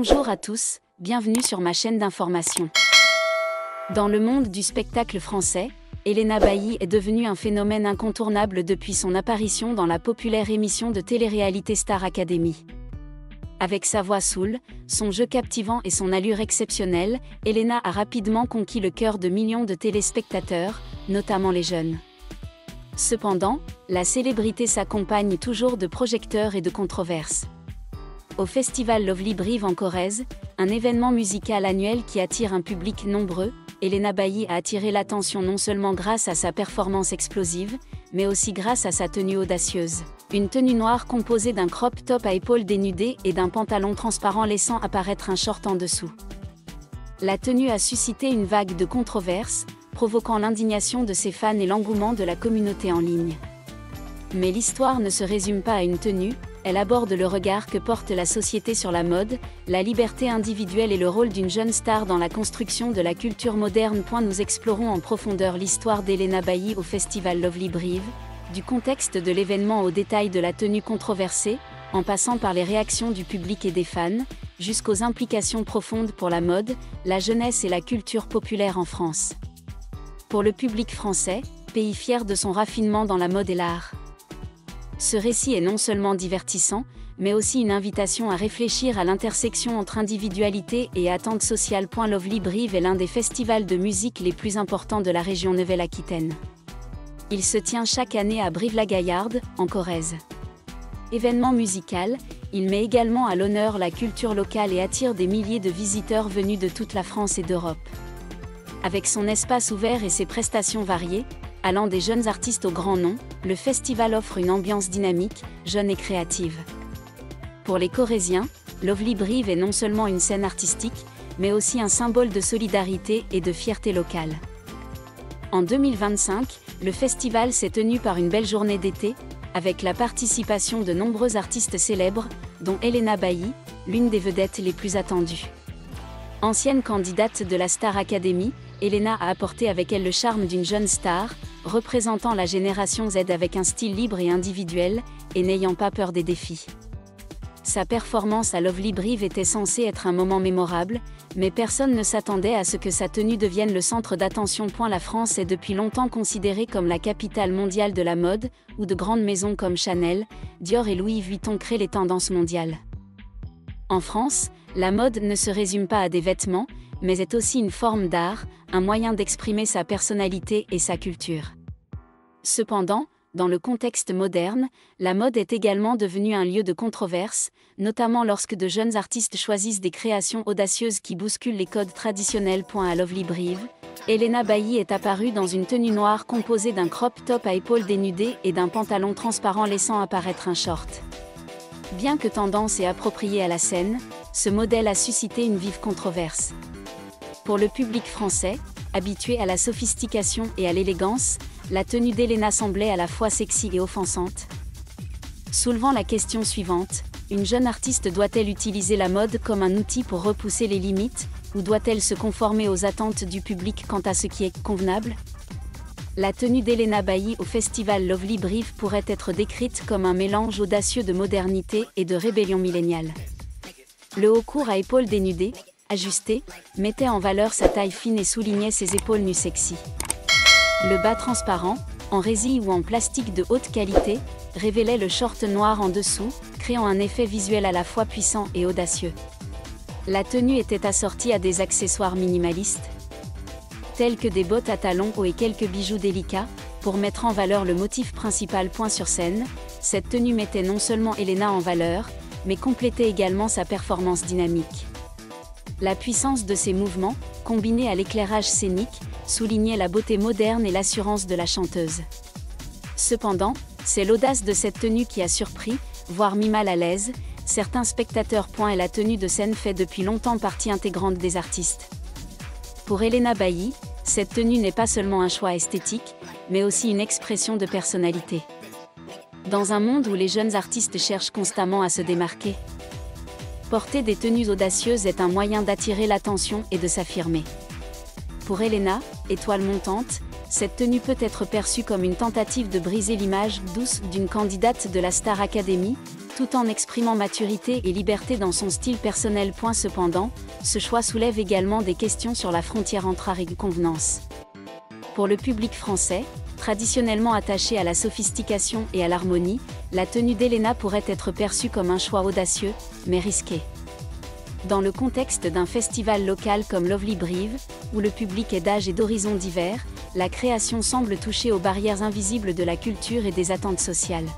Bonjour à tous, bienvenue sur ma chaîne d'information. Dans le monde du spectacle français, Elena Bailly est devenue un phénomène incontournable depuis son apparition dans la populaire émission de télé-réalité Star Academy. Avec sa voix soul, son jeu captivant et son allure exceptionnelle, Elena a rapidement conquis le cœur de millions de téléspectateurs, notamment les jeunes. Cependant, la célébrité s'accompagne toujours de projecteurs et de controverses. Au festival Lovely Brive en Corrèze, un événement musical annuel qui attire un public nombreux, Elena Bailly a attiré l'attention non seulement grâce à sa performance explosive, mais aussi grâce à sa tenue audacieuse. Une tenue noire composée d'un crop top à épaules dénudées et d'un pantalon transparent laissant apparaître un short en dessous. La tenue a suscité une vague de controverses, provoquant l'indignation de ses fans et l'engouement de la communauté en ligne. Mais l'histoire ne se résume pas à une tenue, elle aborde le regard que porte la société sur la mode, la liberté individuelle et le rôle d'une jeune star dans la construction de la culture moderne. Nous explorons en profondeur l'histoire d'Elena Bailly au festival Lovely Brive, du contexte de l'événement aux détails de la tenue controversée, en passant par les réactions du public et des fans, jusqu'aux implications profondes pour la mode, la jeunesse et la culture populaire en France. Pour le public français, pays fier de son raffinement dans la mode et l'art. Ce récit est non seulement divertissant, mais aussi une invitation à réfléchir à l'intersection entre individualité et attentes sociales. Lovely Brive est l'un des festivals de musique les plus importants de la région Nouvelle-Aquitaine. Il se tient chaque année à Brive-la-Gaillarde, en Corrèze. Événement musical, il met également à l'honneur la culture locale et attire des milliers de visiteurs venus de toute la France et d'Europe. Avec son espace ouvert et ses prestations variées, allant des jeunes artistes aux grands noms, le festival offre une ambiance dynamique, jeune et créative. Pour les Corréziens, Lovely Brive est non seulement une scène artistique, mais aussi un symbole de solidarité et de fierté locale. En 2025, le festival s'est tenu par une belle journée d'été, avec la participation de nombreux artistes célèbres, dont Elena Bailly, l'une des vedettes les plus attendues. Ancienne candidate de la Star Academy, Elena a apporté avec elle le charme d'une jeune star, représentant la génération Z avec un style libre et individuel, et n'ayant pas peur des défis. Sa performance à Lovely Brive était censée être un moment mémorable, mais personne ne s'attendait à ce que sa tenue devienne le centre d'attention. La France est depuis longtemps considérée comme la capitale mondiale de la mode, où de grandes maisons comme Chanel, Dior et Louis Vuitton créent les tendances mondiales. En France, la mode ne se résume pas à des vêtements, mais est aussi une forme d'art, un moyen d'exprimer sa personnalité et sa culture. Cependant, dans le contexte moderne, la mode est également devenue un lieu de controverse, notamment lorsque de jeunes artistes choisissent des créations audacieuses qui bousculent les codes traditionnels. À Lovely Brive, Elena Bailly est apparue dans une tenue noire composée d'un crop top à épaules dénudées et d'un pantalon transparent laissant apparaître un short. Bien que tendance et appropriée à la scène, ce modèle a suscité une vive controverse. Pour le public français, habitué à la sophistication et à l'élégance, la tenue d'Elena semblait à la fois sexy et offensante. Soulevant la question suivante, une jeune artiste doit-elle utiliser la mode comme un outil pour repousser les limites, ou doit-elle se conformer aux attentes du public quant à ce qui est convenable ? La tenue d'Elena Bailly au festival Lovely Brive pourrait être décrite comme un mélange audacieux de modernité et de rébellion milléniale. Le haut court à épaules dénudées, ajusté, mettait en valeur sa taille fine et soulignait ses épaules nues sexy. Le bas transparent, en résille ou en plastique de haute qualité, révélait le short noir en dessous, créant un effet visuel à la fois puissant et audacieux. La tenue était assortie à des accessoires minimalistes, tels que des bottes à talons hauts et quelques bijoux délicats, pour mettre en valeur le motif principal. Sur scène, cette tenue mettait non seulement Elena en valeur, mais complétait également sa performance dynamique. La puissance de ses mouvements, combinée à l'éclairage scénique, soulignait la beauté moderne et l'assurance de la chanteuse. Cependant, c'est l'audace de cette tenue qui a surpris, voire mis mal à l'aise, certains spectateurs. Et la tenue de scène fait depuis longtemps partie intégrante des artistes. Pour Elena Bailly, cette tenue n'est pas seulement un choix esthétique, mais aussi une expression de personnalité. Dans un monde où les jeunes artistes cherchent constamment à se démarquer, porter des tenues audacieuses est un moyen d'attirer l'attention et de s'affirmer. Pour Elena, étoile montante, cette tenue peut être perçue comme une tentative de briser l'image douce d'une candidate de la Star Academy, tout en exprimant maturité et liberté dans son style personnel. Cependant, ce choix soulève également des questions sur la frontière entre art et convenance. Pour le public français, traditionnellement attaché à la sophistication et à l'harmonie, la tenue d'Elena pourrait être perçue comme un choix audacieux, mais risqué. Dans le contexte d'un festival local comme Lovely Brive, où le public est d'âge et d'horizons divers, la création semble toucher aux barrières invisibles de la culture et des attentes sociales.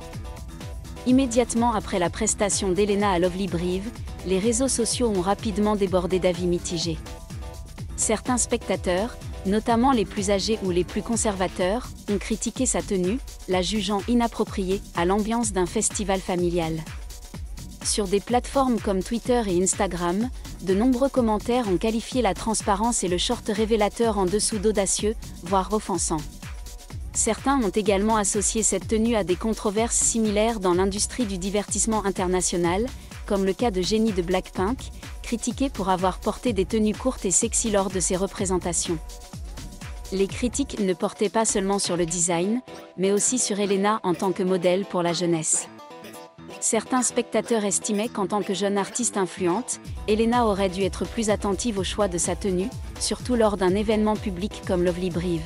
Immédiatement après la prestation d'Elena à Lovely Brive, les réseaux sociaux ont rapidement débordé d'avis mitigés. Certains spectateurs, notamment les plus âgés ou les plus conservateurs, ont critiqué sa tenue, la jugeant inappropriée à l'ambiance d'un festival familial. Sur des plateformes comme Twitter et Instagram, de nombreux commentaires ont qualifié la transparence et le short révélateur en dessous d'audacieux, voire offensant. Certains ont également associé cette tenue à des controverses similaires dans l'industrie du divertissement international, comme le cas de Jennie de Blackpink, critiquée pour avoir porté des tenues courtes et sexy lors de ses représentations. Les critiques ne portaient pas seulement sur le design, mais aussi sur Elena en tant que modèle pour la jeunesse. Certains spectateurs estimaient qu'en tant que jeune artiste influente, Elena aurait dû être plus attentive au choix de sa tenue, surtout lors d'un événement public comme Lovely Brive.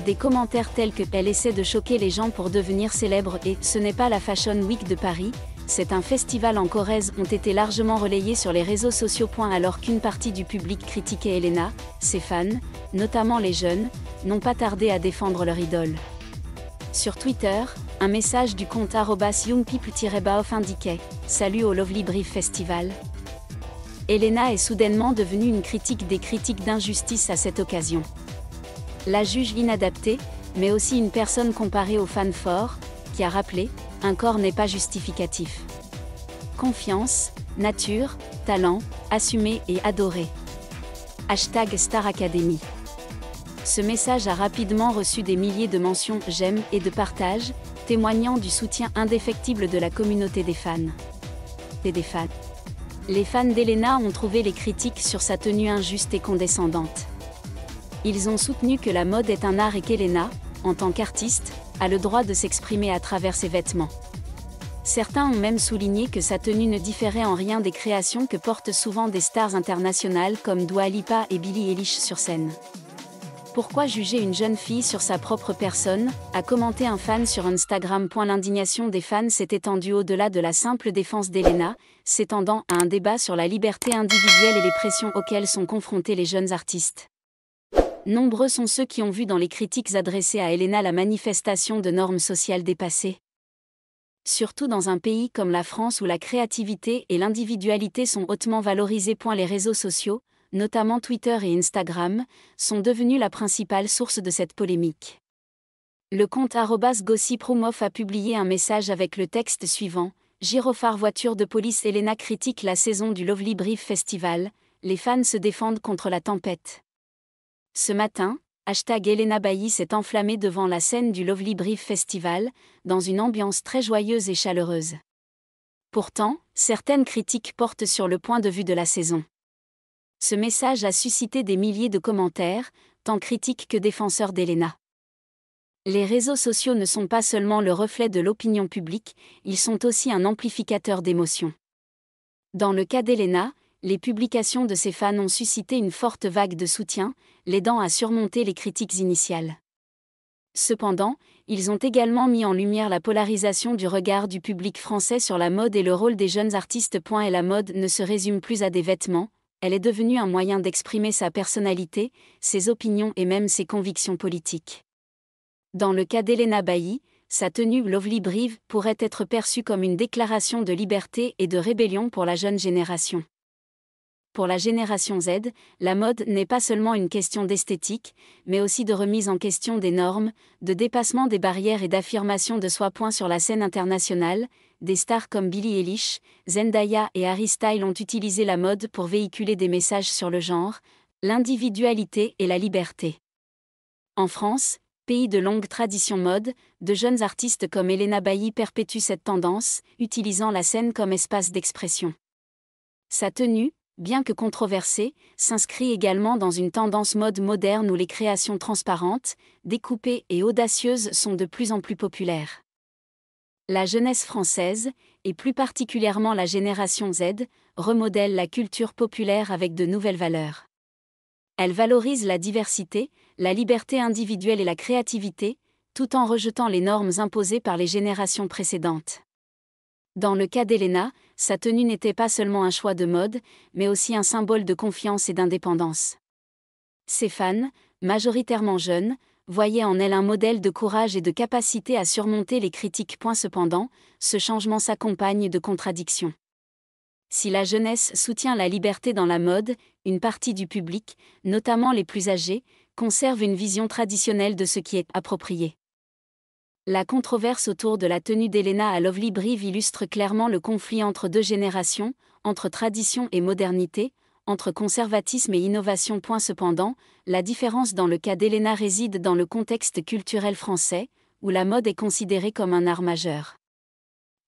Des commentaires tels que « Elle essaie de choquer les gens pour devenir célèbre » et « Ce n'est pas la Fashion Week de Paris, c'est un festival en Corrèze » ont été largement relayés sur les réseaux sociaux. Alors qu'une partie du public critiquait Elena, ses fans, notamment les jeunes, n'ont pas tardé à défendre leur idole. Sur Twitter, un message du compte @youngpeople-baof indiquait « Salut au Lovely Brive Festival ». Elena est soudainement devenue une critique des critiques d'injustice à cette occasion. La juge inadaptée, mais aussi une personne comparée aux fans forts, qui a rappelé « Un corps n'est pas justificatif. Confiance, nature, talent, assumé et adoré. #Star Academy ». Ce message a rapidement reçu des milliers de mentions « j'aime » et de partages, témoignant du soutien indéfectible de la communauté des fans. Les fans d'Elena ont trouvé les critiques sur sa tenue injuste et condescendante. Ils ont soutenu que la mode est un art et qu'Elena, en tant qu'artiste, a le droit de s'exprimer à travers ses vêtements. Certains ont même souligné que sa tenue ne différait en rien des créations que portent souvent des stars internationales comme Dua Lipa et Billie Eilish sur scène. Pourquoi juger une jeune fille sur sa propre personne, a commenté un fan sur Instagram. L'indignation des fans s'est étendue au-delà de la simple défense d'Elena, s'étendant à un débat sur la liberté individuelle et les pressions auxquelles sont confrontés les jeunes artistes. Nombreux sont ceux qui ont vu dans les critiques adressées à Elena la manifestation de normes sociales dépassées. Surtout dans un pays comme la France où la créativité et l'individualité sont hautement valorisées. Les réseaux sociaux, notamment Twitter et Instagram, sont devenus la principale source de cette polémique. Le compte @gossipromof a publié un message avec le texte suivant « Gyrophare voiture de police Elena critique la saison du Lovely Brive Festival, les fans se défendent contre la tempête ». Ce matin, #Elena Bailly s'est enflammé devant la scène du Lovely Brive Festival, dans une ambiance très joyeuse et chaleureuse. Pourtant, certaines critiques portent sur le point de vue de la saison. Ce message a suscité des milliers de commentaires, tant critiques que défenseurs d'Elena. Les réseaux sociaux ne sont pas seulement le reflet de l'opinion publique, ils sont aussi un amplificateur d'émotions. Dans le cas d'Elena, les publications de ses fans ont suscité une forte vague de soutien, l'aidant à surmonter les critiques initiales. Cependant, ils ont également mis en lumière la polarisation du regard du public français sur la mode et le rôle des jeunes artistes. Et la mode ne se résume plus à des vêtements, elle est devenue un moyen d'exprimer sa personnalité, ses opinions et même ses convictions politiques. Dans le cas d'Elena Bailly, sa tenue Lovely Brive pourrait être perçue comme une déclaration de liberté et de rébellion pour la jeune génération. Pour la génération Z, la mode n'est pas seulement une question d'esthétique, mais aussi de remise en question des normes, de dépassement des barrières et d'affirmation de soi. Sur la scène internationale, des stars comme Billie Eilish, Zendaya et Harry Styles ont utilisé la mode pour véhiculer des messages sur le genre, l'individualité et la liberté. En France, pays de longue tradition mode, de jeunes artistes comme Elena Bailly perpétuent cette tendance, utilisant la scène comme espace d'expression. Sa tenue, bien que controversée, s'inscrit également dans une tendance mode moderne où les créations transparentes, découpées et audacieuses sont de plus en plus populaires. La jeunesse française, et plus particulièrement la génération Z, remodèle la culture populaire avec de nouvelles valeurs. Elle valorise la diversité, la liberté individuelle et la créativité, tout en rejetant les normes imposées par les générations précédentes. Dans le cas d'Elena, sa tenue n'était pas seulement un choix de mode, mais aussi un symbole de confiance et d'indépendance. Ses fans, majoritairement jeunes, voyaient en elle un modèle de courage et de capacité à surmonter les critiques. Cependant, ce changement s'accompagne de contradictions. Si la jeunesse soutient la liberté dans la mode, une partie du public, notamment les plus âgés, conserve une vision traditionnelle de ce qui est approprié. La controverse autour de la tenue d'Elena à Lovely Brive illustre clairement le conflit entre deux générations, entre tradition et modernité, entre conservatisme et innovation. Cependant, la différence dans le cas d'Elena réside dans le contexte culturel français, où la mode est considérée comme un art majeur.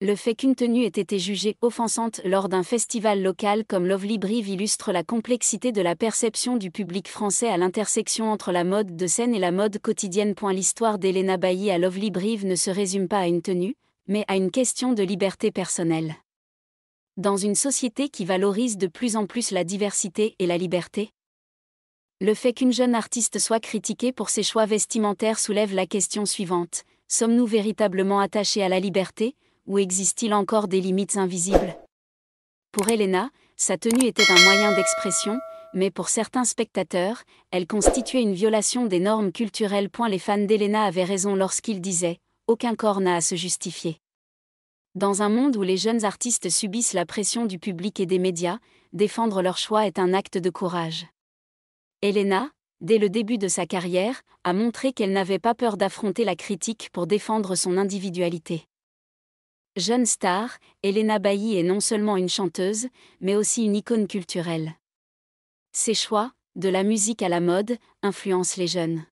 Le fait qu'une tenue ait été jugée offensante lors d'un festival local comme Lovely Brive illustre la complexité de la perception du public français à l'intersection entre la mode de scène et la mode quotidienne. L'histoire d'Elena Bailly à Lovely Brive ne se résume pas à une tenue, mais à une question de liberté personnelle. Dans une société qui valorise de plus en plus la diversité et la liberté, le fait qu'une jeune artiste soit critiquée pour ses choix vestimentaires soulève la question suivante: sommes-nous véritablement attachés à la liberté, ou existe-t-il encore des limites invisibles? Pour Elena, sa tenue était un moyen d'expression, mais pour certains spectateurs, elle constituait une violation des normes culturelles. Les fans d'Elena avaient raison lorsqu'ils disaient « aucun corps n'a à se justifier ». Dans un monde où les jeunes artistes subissent la pression du public et des médias, défendre leur choix est un acte de courage. Elena, dès le début de sa carrière, a montré qu'elle n'avait pas peur d'affronter la critique pour défendre son individualité. Jeune star, Elena Bailly est non seulement une chanteuse, mais aussi une icône culturelle. Ses choix, de la musique à la mode, influencent les jeunes.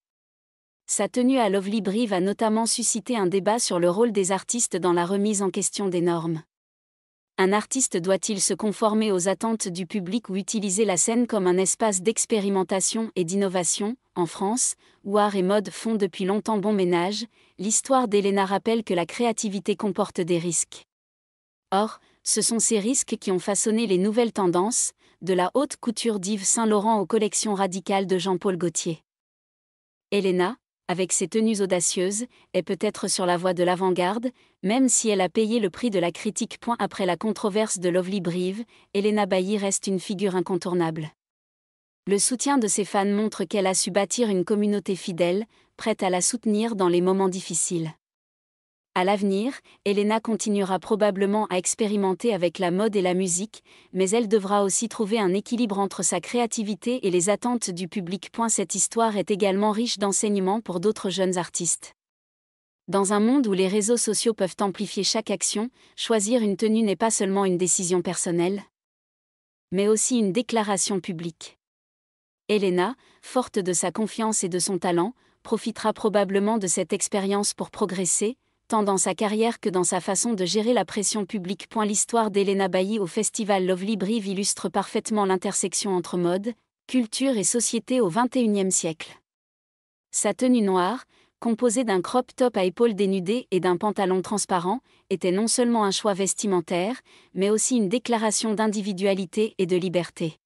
Sa tenue à Lovely Brive a notamment suscité un débat sur le rôle des artistes dans la remise en question des normes. Un artiste doit-il se conformer aux attentes du public ou utiliser la scène comme un espace d'expérimentation et d'innovation? En France, où art et mode font depuis longtemps bon ménage, l'histoire d'Elena rappelle que la créativité comporte des risques. Or, ce sont ces risques qui ont façonné les nouvelles tendances, de la haute couture d'Yves Saint Laurent aux collections radicales de Jean-Paul Gaultier. Elena, avec ses tenues audacieuses, est peut-être sur la voie de l'avant-garde, même si elle a payé le prix de la critique. Après la controverse de Lovely Brive, Elena Bailly reste une figure incontournable. Le soutien de ses fans montre qu'elle a su bâtir une communauté fidèle, prête à la soutenir dans les moments difficiles. À l'avenir, Elena continuera probablement à expérimenter avec la mode et la musique, mais elle devra aussi trouver un équilibre entre sa créativité et les attentes du public. Cette histoire est également riche d'enseignements pour d'autres jeunes artistes. Dans un monde où les réseaux sociaux peuvent amplifier chaque action, choisir une tenue n'est pas seulement une décision personnelle, mais aussi une déclaration publique. Elena, forte de sa confiance et de son talent, profitera probablement de cette expérience pour progresser, tant dans sa carrière que dans sa façon de gérer la pression publique. L'histoire d'Elena Bailly au festival Lovely Brive illustre parfaitement l'intersection entre mode, culture et société au XXIe siècle. Sa tenue noire, composée d'un crop top à épaules dénudées et d'un pantalon transparent, était non seulement un choix vestimentaire, mais aussi une déclaration d'individualité et de liberté.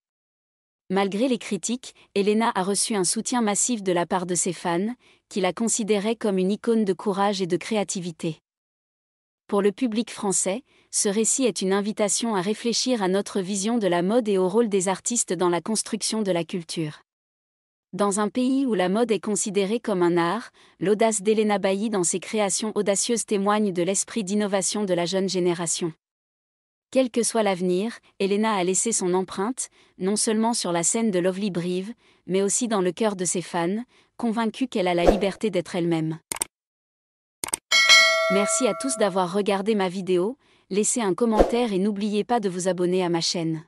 Malgré les critiques, Elena a reçu un soutien massif de la part de ses fans, qui la considéraient comme une icône de courage et de créativité. Pour le public français, ce récit est une invitation à réfléchir à notre vision de la mode et au rôle des artistes dans la construction de la culture. Dans un pays où la mode est considérée comme un art, l'audace d'Elena Bailly dans ses créations audacieuses témoigne de l'esprit d'innovation de la jeune génération. Quel que soit l'avenir, Elena a laissé son empreinte, non seulement sur la scène de Lovely Brive, mais aussi dans le cœur de ses fans, convaincus qu'elle a la liberté d'être elle-même. Merci à tous d'avoir regardé ma vidéo, laissez un commentaire et n'oubliez pas de vous abonner à ma chaîne.